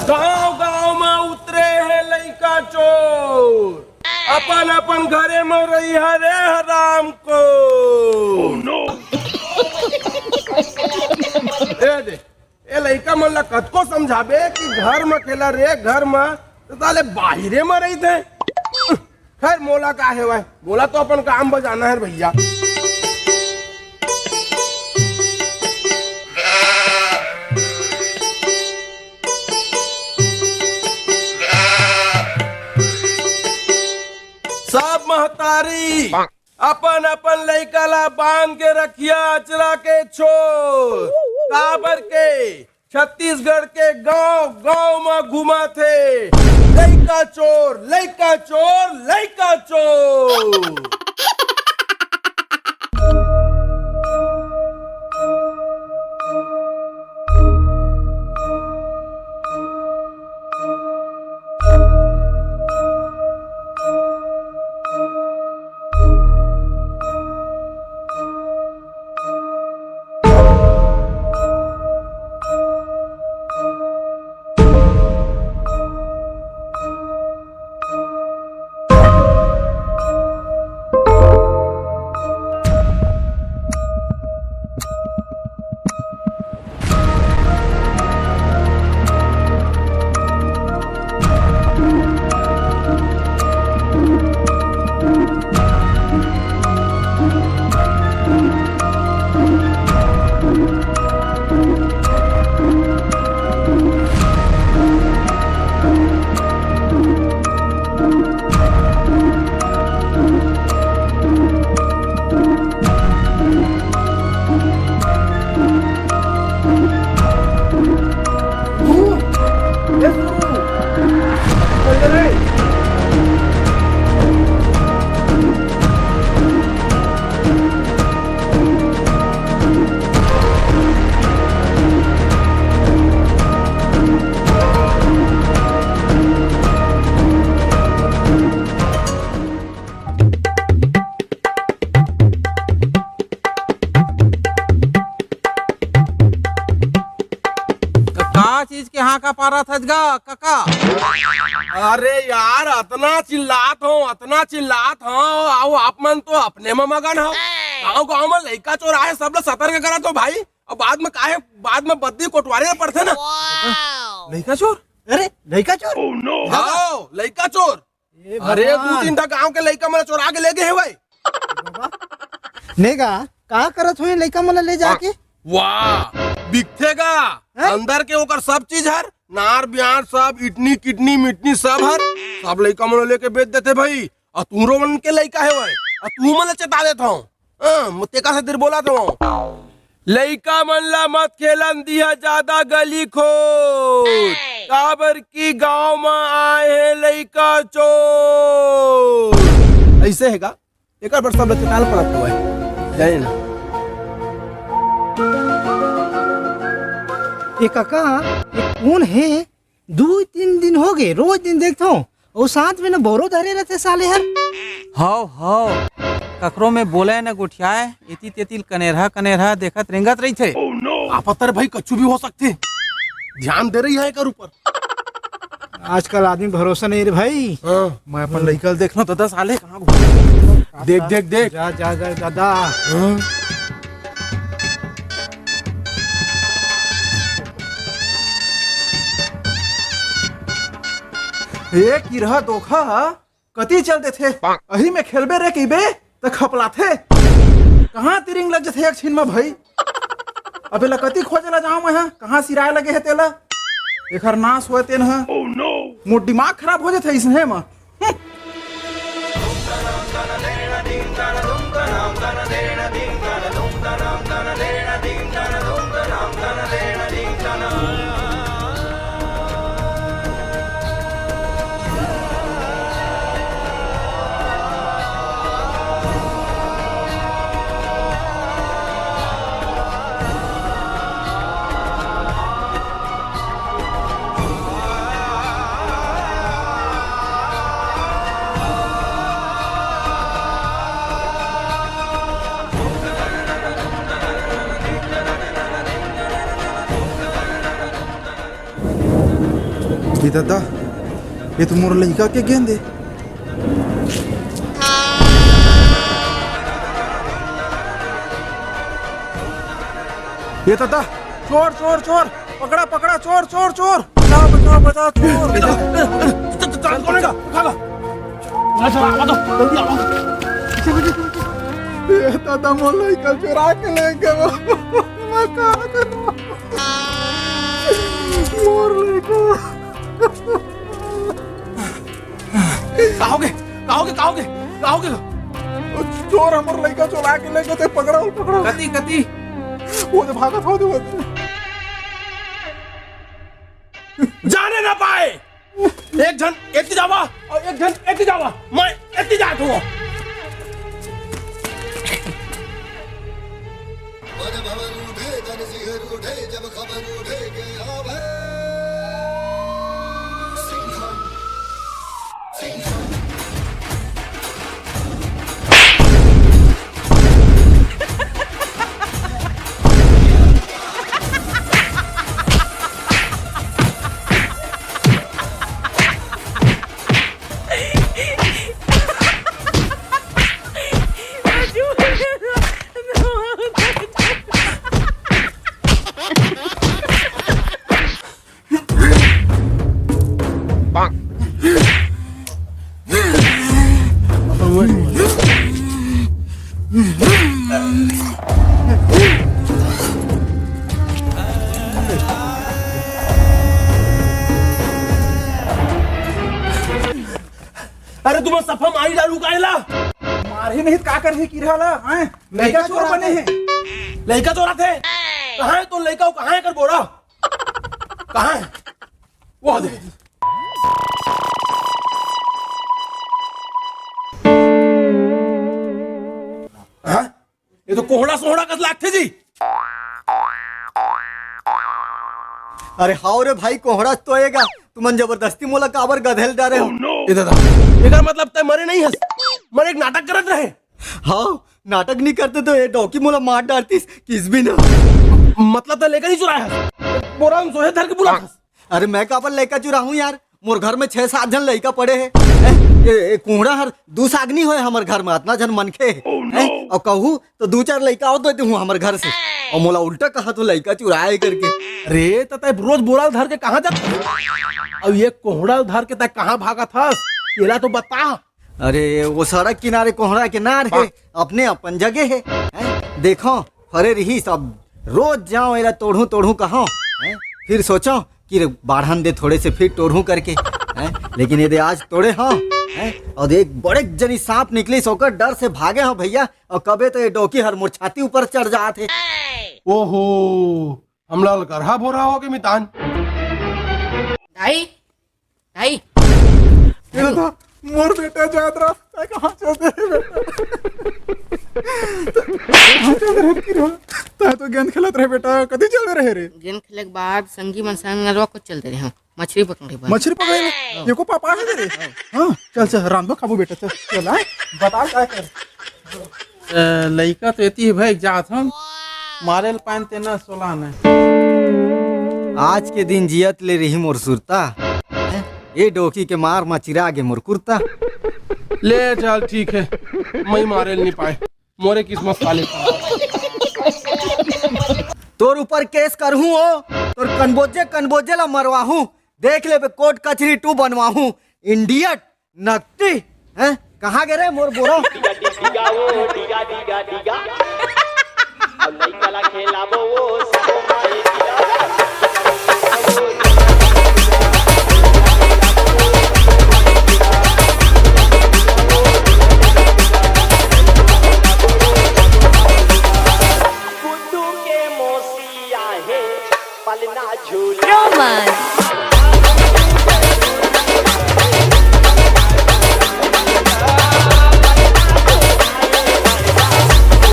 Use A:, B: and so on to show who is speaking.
A: गांव गांव में उतरे है लइका चोर, अपन अपन घरे में रही हरे हराम को। ए लइका मन ला कतको समझाबे कि घर में खेला रे, घर में तो ताले बाहरे में रही थे। खैर मोला का है वह, बोला तो अपन काम बजाना है भैया। सब महतारी अपन अपन लइका ला बांध के रखिया अचरा के छोर, काबर के छत्तीसगढ़ के गांव गांव में घुमा थे लइका चोर, लइका चोर, लइका चोर।
B: चीज के हाँ का पारा था काका?
A: अरे यार अतना चिल्लात हो आओ आप मन तो अपने में मगन हो। गाँव गाँव में लइका चोर आए, सब लोग सतर्क करा तो भाई, और बाद में काहे बाद में बद्दी कोटवारी में पड़ते ना।
B: लइका चोर? अरे लइका चोर?
A: हाँ लइका चोर। अरे 2-3 गाँव के लइका मन चोरा के ले गए भाई।
B: नेगा का करत हो लइका मन ले जाके?
A: वाह बिकथेगा अंदर के ओकर सब चीज हर, नार ब्यार सब, इटनी किडनी मिटनी सब हर, सब लइका मन लेके बेच देते भाई। और तूरो मन के लइका है भाई, और तू मन चेता देता हूँ तेका से देर बोला तो लइका मन ला मत खेलन दिया ज्यादा गली खोद, काबर की गांव में आए है लइका चोर। ऐसे है का एक बार सब चेताल पड़ता हुआ है ना।
B: ये काका ये कौन है? 2-3 दिन हो गए, रोज दिन देखता हूँ और साथ में न बोरो धरे रहते साले हर।
C: हाउ ककरो में बोले न गुठियाए, इति तेतिल कनेरहा देखत रेंगत रही थे।
A: आपत्तर भाई कच्चू भी हो सकते, ध्यान दे रही है कर ऊपर।
B: आजकल आदमी भरोसा नहीं रे भाई।
C: मैं अपन लइका देखना तो 10 साले कहाँ
A: देख
B: जा दादा।
C: एक किरहा दोखा कति चलते थे, अही में खेलबे रे कीबे त खपला थे। कहाँ तिरिंग लग जथे एक छीन में भाई। अबे ला कति खोजेला जाऊं मैं, कहाँ सिराए लगे है तेला, एकर नाश होए तेन है। मोर दिमाग खराब हो जथे इसने में। ये दादा ये तो मोर लड़का के गेंद है। ये दादा चोर चोर चोर पकड़ा पकड़ा चोर चोर चोर बचाओ बचाओ बचाओ चोर।
A: कौन है उठा लो जल्दी आओ।
C: ये दादा मोर लड़का चुरा के ले गए वो। मैं क्या करूं मोर लड़का।
A: कहोगे कहोगे कहोगे कहोगे
C: चोर हमर लड़का चुरा के ले गए थे। पकड़ो पकड़ो
A: कती कती
C: वो तो भागा था वो।
A: जाने ना पाए। एक जन एती जावा और एक जन एती जावा। मैं एती जात हूँ।
D: जब खबर उठे के अब है सिंघम सिंघम।
A: अरे तुम्हें सफा मारी डालू काहेला?
C: मारे नहीं का कर है की रहला हैं लड़का चोर बने हैं।
A: लड़का चोरा थे कहाँ है? तो लड़का कहाँ है कर बोरा? कहाँ है वो दे। हाँ? ये तो कोहड़ा सोहड़ा कस लागते जी।
E: अरे हाउ रे भाई कोहड़ा तोएगा तुमन जबरदस्ती मोला काबर गधेल डारे हो।
A: ये दादा एकर मतलब तय मरे नहीं हस, मरे एक नाटक करत रहे।
E: हाँ नाटक नहीं करते तो ये डॉकी मोला मार डालतीस किस भी ना।
A: मतलब तो लेकर ही चुराया हस। बोरा हम सोहे धर के बुला हस।
E: अरे मैं काबर लड़का चुरा हूँ यार। मोर घर में 6-7 जन लड़का पड़े है। ये कोहड़ा हर दू सागनी हो हमार घर में इतना जन मनखे है। और कहूँ तो 2-4 लड़का और देते हूँ हमारे घर से और मोला उल्टा कहा तो लड़का चुराए करके।
A: अरे तय रोज बोरा धर के कहाँ जाता? अब ये कोहड़ा धर के तय कहाँ भागा था? तेरा तो बता।
E: अरे वो सड़क किनारे कोहड़ा के नार है अपने अपन जगह है, हैं? देखो फरे रही सब रोज जाओ एला तोड़ू तोड़ू कहो फिर सोचो कि बाढ़न दे थोड़े से फिर तोड़ू करके हैं? लेकिन ये दे आज तोड़े हाँ हैं? और एक बड़े जनी सांप निकली सोकर डर से भागे हाँ भैया। और कबे तो ये डोकी हर मोर छाती ऊपर चढ़ जाते।
A: ओहो हमला गरहा भोरा हो के मितान।
F: दाई दाई
C: ये दादा मोर बेटा जात रास्ता कहाँ चलते है बेटा। ता तो गेंद खेलत रहे बेटा कदी चल रहे रे।
F: गेंद खेले के बाद संगी मन संग नलवा को चलते रहे हम मछली पकड़े बाद
C: मछली पकड़े ये को पापा है रे। हां चल चल रांधो खाबो बेटा चल चल आए बता क्या कर।
G: लड़का तो एती है भाई जात हम मारे ल पान तेना सोला ने।
E: आज के दिन जियत ले रही मोर सुरता हैं? ये डोकी के मार मा चिरा गे मोर कुर्ता।
A: ले चल ठीक है मैं मारे नहीं पाए मोरे किस्मत साले।
E: तोर ऊपर केस करहूं हो तोर कनबोजे ला मरवाहूं। देख ले बे कोर्ट कचहरी 2 बनवाहूं। इंडियट नकटी हैं कहाँ गए रे मोर बोरो।
H: Roman